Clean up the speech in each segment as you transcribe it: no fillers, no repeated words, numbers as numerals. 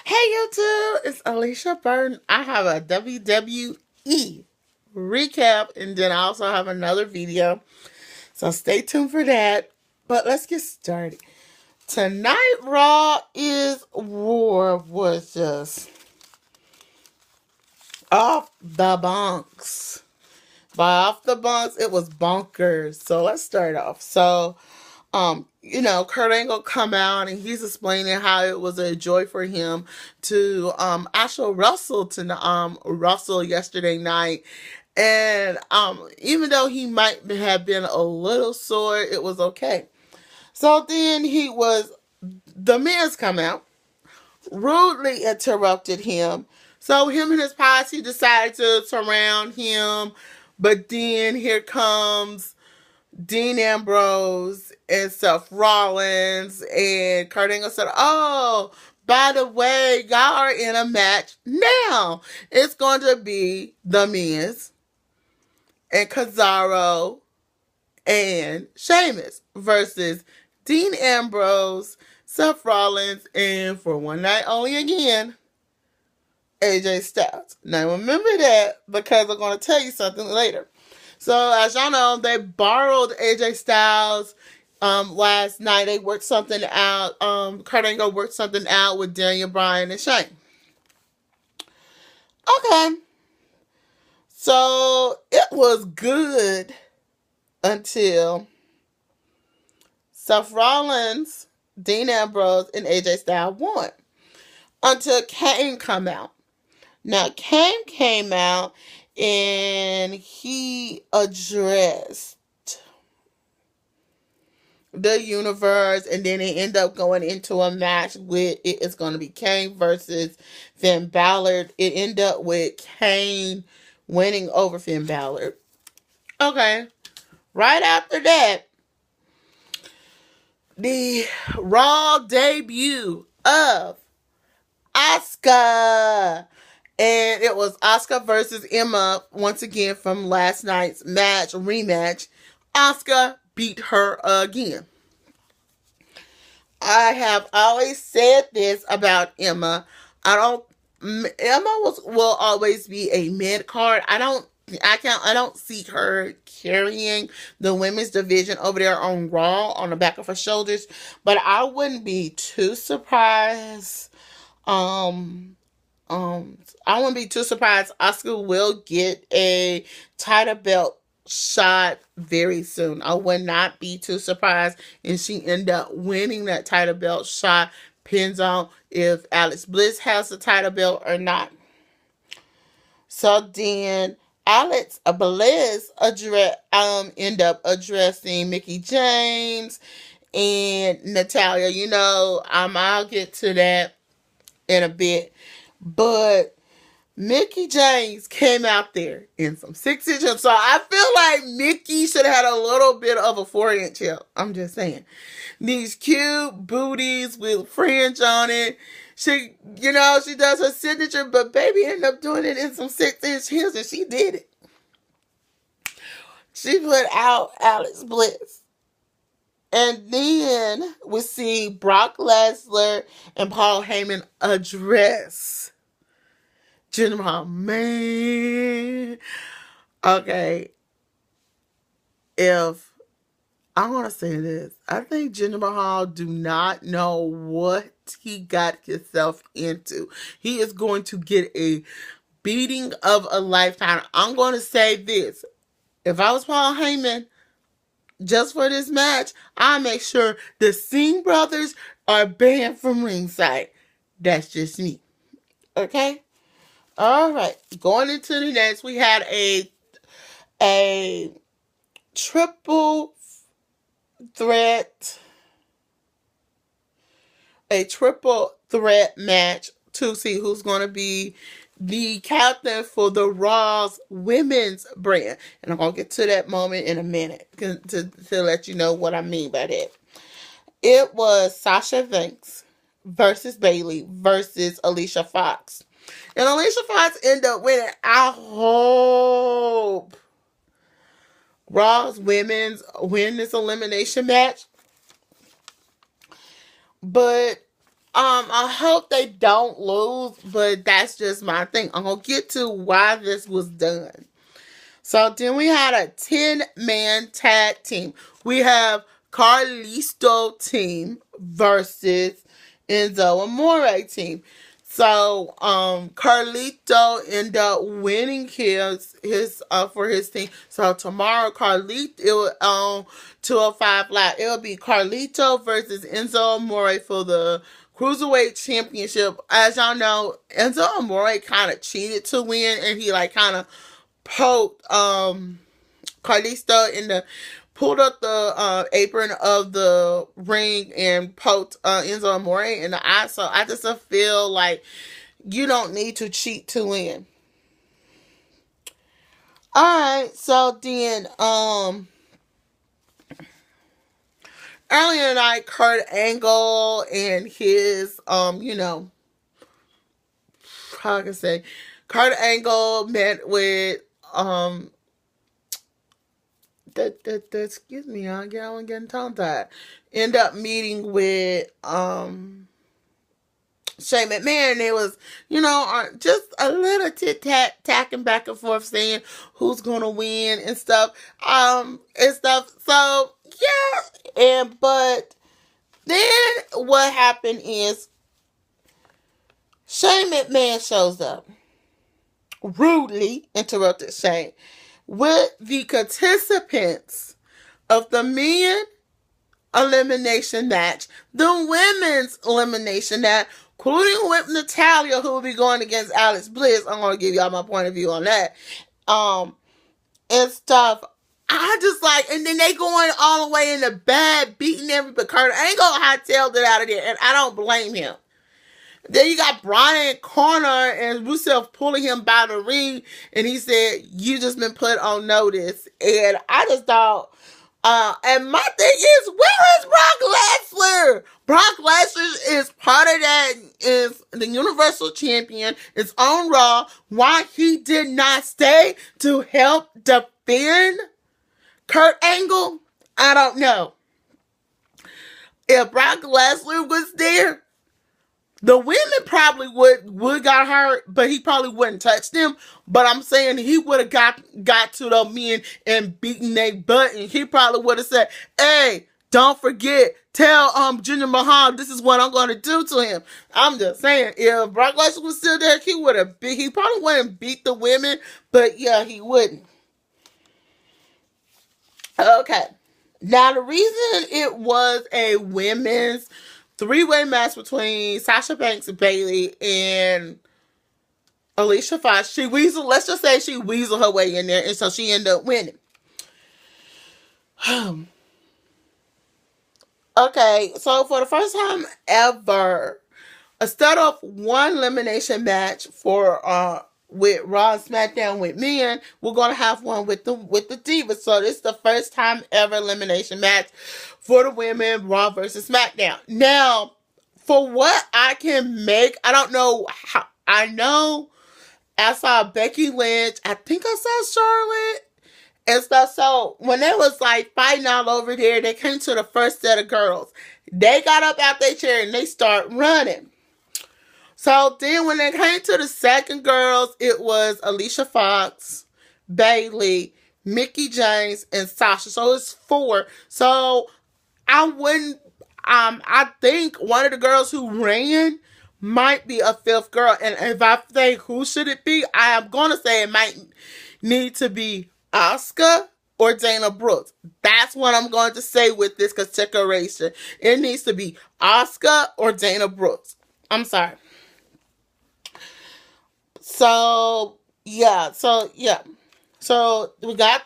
Hey YouTube, it's Alicia Burton. I have a WWE recap and then I also have another video. So stay tuned for that. But let's get started. Tonight Raw is War was just off the bunks. By off the bunks, it was bonkers. So let's start off. Kurt Angle come out and he's explaining how it was a joy for him to actually wrestle yesterday night. And even though he might have been a little sore, it was okay. So then the Miz come out, rudely interrupted him. So him and his posse decided to surround him. But then here comes Dean Ambrose and Seth Rollins, and Kurt Angle said, "Oh, by the way, y'all are in a match now. It's going to be The Miz and Cesaro and Sheamus versus Dean Ambrose, Seth Rollins, and for one night only again, AJ Styles." Now remember that because I'm going to tell you something later. So as y'all know, they borrowed AJ Styles last night. They worked something out. Kurt Angle worked something out with Daniel Bryan and Shane. Okay. So it was good until Seth Rollins, Dean Ambrose, and AJ Styles won. Until Kane come out. Now Kane came out and he addressed the universe, and then they end up going into a match with it's going to be Kane versus Finn Balor. It ended up with Kane winning over Finn Balor. Okay, right after that, the Raw debut of Asuka. And it was Asuka versus Emma once again from last night's rematch. Asuka beat her again. I have always said this about Emma. Emma will always be a mid card. I don't see her carrying the women's division over there on Raw on the back of her shoulders. But I wouldn't be too surprised. I wouldn't be too surprised. Asuka will get a title belt shot very soon. I would not be too surprised if she end up winning that title belt shot. Depends on if Alex Bliss has the title belt or not. So then Alex Bliss end up addressing Mickie James and Natalia. I'll get to that in a bit. But Mickie James came out there in some 6-inch hips. So I feel like Mickie should have had a little bit of a 4-inch hip. I'm just saying. These cute booties with fringe on it. She does her signature, but baby ended up doing it in some 6-inch heels, and she did it. She put out Alex Bliss. And then we see Brock Lesnar and Paul Heyman address Jinder Mahal. Man. Okay. If I'm going to say this, I think Jinder Mahal do not know what he got himself into. He is going to get a beating of a lifetime. I'm going to say this. If I was Paul Heyman, just for this match, I'll make sure the Singh brothers are banned from ringside. That's just me. Okay? Alright. Going into the next, we had a triple threat match to see who's going to be the captain for the Raw's women's brand. And I'm going to get to that moment in a minute to let you know what I mean by that. It was Sasha Banks versus Bayley versus Alicia Fox. And Alicia Fox ended up winning. I hope Raw's women's win this elimination match. But I hope they don't lose, but that's just my thing. I'm gonna get to why this was done. So then we had a 10-man tag team. We have Carlisto team versus Enzo Amore team. So Carlito ended up winning his for his team. So tomorrow Carlito it will 205 Live. It will be Carlito versus Enzo Amore for the Cruiserweight Championship. As y'all know, Enzo Amore kind of cheated to win, and he like kind of poked Carlito in the pulled up the apron of the ring and poked Enzo Amore in the eye. So I just feel like you don't need to cheat to win. Alright, so then earlier tonight Kurt Angle and his how can I say, Kurt Angle met with excuse me, I'm getting tongue tied. End up meeting with Shane McMahon. It was, just a little tit tat tacking back and forth saying who's gonna win and stuff. And stuff. So yeah, but then what happened is Shane McMahon shows up. Rudely interrupted Shane with the participants of the men elimination match, the women's elimination match, including with Natalia, who will be going against Alex Bliss. I'm going to give y'all my point of view on that. And stuff. I just like, and then they going all the way in the bad, beating everybody. Kurt Angle hightailed it out of there, and I don't blame him. Then you got Brian Corner and Rusev pulling him by the ring, and he said, "You just been put on notice." And I just thought, and my thing is, where is Brock Lesnar? Brock Lesnar is part of that, is the Universal Champion, is on Raw. Why he did not stay to help defend Kurt Angle, I don't know. If Brock Lesnar was there, the women probably would got hurt, but he probably wouldn't touch them. But I'm saying he would have got to the men and beaten their butt, and he probably would have said, "Hey, don't forget, tell Jinder Mahal this is what I'm going to do to him." I'm just saying, if Brock Lesnar was still there, he probably wouldn't beat the women, but yeah, he wouldn't. Okay. Now, the reason it was a women's three-way match between Sasha Banks, Bayley, and Alicia Fox, let's just say she weaseled her way in there, and so she ended up winning. Okay, so for the first time ever, instead of one elimination match for with Raw and SmackDown with men, we're gonna have one with the Divas. So this is the first time ever elimination match for the women, Raw versus SmackDown. Now, for what I can make, I don't know how. I know I saw Becky Lynch. I think I saw Charlotte and stuff. So when they was like fighting all over there, they came to the first set of girls. They got up out their chair and they start running. So then when they came to the second girls, it was Alicia Fox, Bayley, Mickie James, and Sasha. So it's 4. So I think one of the girls who ran might be a 5th girl. And if I think who should it be, I am going to say it might need to be Asuka or Dana Brooks. That's what I'm going to say with this consideration. It needs to be Asuka or Dana Brooks. I'm sorry. So we got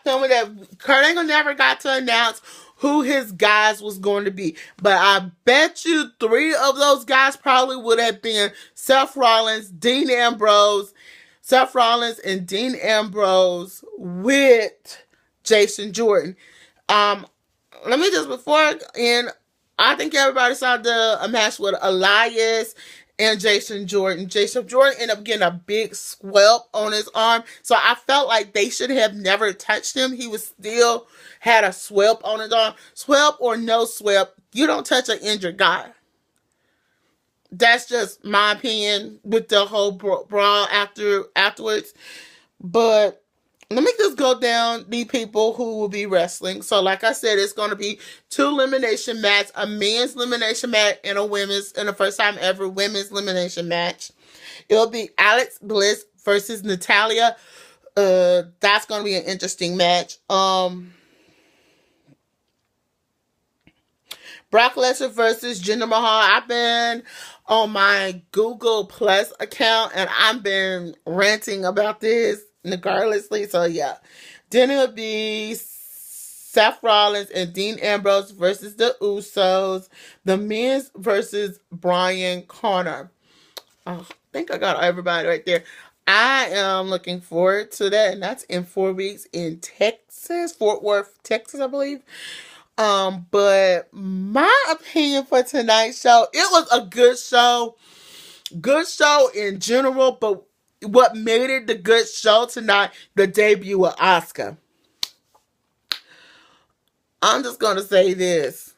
them with that. Kurt Angle never got to announce who his guys was going to be. But I bet you 3 of those guys probably would have been Seth Rollins and Dean Ambrose with Jason Jordan. Let me just I think everybody saw a match with Elias and Jason Jordan. Jason Jordan ended up getting a big swell on his arm. So I felt like they should have never touched him. He was still had a swell on his arm. Swell or no swell, you don't touch an injured guy. That's just my opinion with the whole brawl afterwards. But let me just go down the people who will be wrestling. So, like I said, it's going to be 2 elimination match, a men's elimination match and a women's, and the first time ever women's elimination match. It'll be Alex Bliss versus Natalia. That's going to be an interesting match. Brock Lesnar versus Jinder Mahal. I've been on my Google Plus account and I've been ranting about this regardlessly. So yeah. Then it'll be Seth Rollins and Dean Ambrose versus the Usos. The Miz versus Brian Connor. Oh, I think I got everybody right there. I am looking forward to that, and that's in 4 weeks in Texas, Fort Worth, Texas, I believe. But my opinion for tonight's show, it was a good show in general, but what made it the good show tonight, the debut of Asuka. I'm just gonna say this.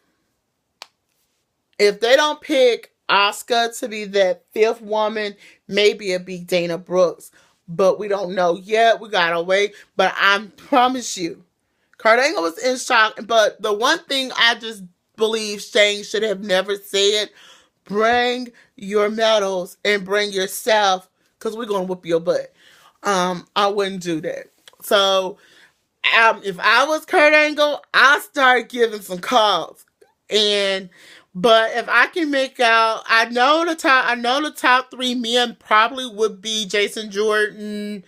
If they don't pick Asuka to be that 5th woman, maybe it'll be Dana Brooks. But we don't know yet. We gotta wait. But I promise you, Kurt Angle was in shock. But the one thing I just believe Shane should have never said, bring your medals and bring yourself, because we're going to whoop your butt. I wouldn't do that. So, if I was Kurt Angle, I'd start giving some calls. But if I can make out, I know the top 3 men probably would be Jason Jordan,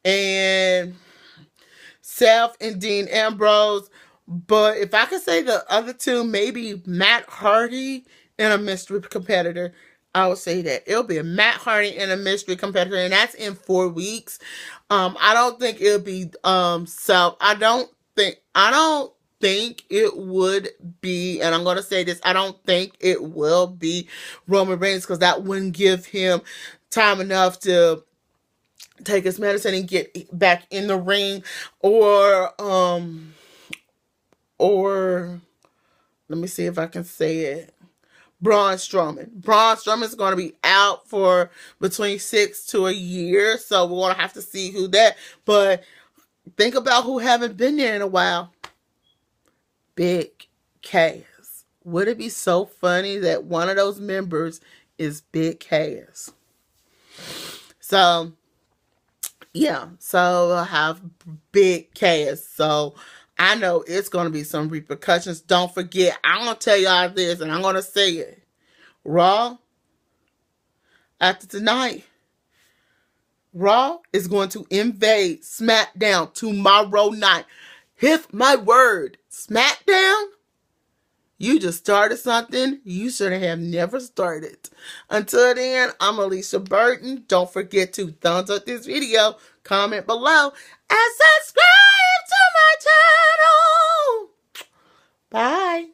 and Seth and Dean Ambrose. But if I could say the other 2, maybe Matt Hardy and a mystery competitor, I would say that. It'll be a Matt Hardy and a mystery competitor, and that's in 4 weeks. I don't think it'll be Seth. I don't think it would be, and I'm going to say this, I don't think it will be Roman Reigns, because that wouldn't give him time enough to take his medicine and get back in the ring, or let me see if I can say it, Braun Strowman. Braun Strowman is going to be out for between 6 to a year, so we're going to have to see who that, but think about who haven't been there in a while. Big Cass. Would it be so funny that one of those members is Big Cass? So, yeah. So, we'll have Big Cass. So, I know it's going to be some repercussions. Don't forget, I'm going to tell y'all this, and I'm going to say it. Raw, after tonight, Raw is going to invade SmackDown tomorrow night. Hit my word. SmackDown? You just started something you should have never started. Until then, I'm Alicia Burton. Don't forget to thumbs up this video, comment below, and subscribe to my channel. Bye.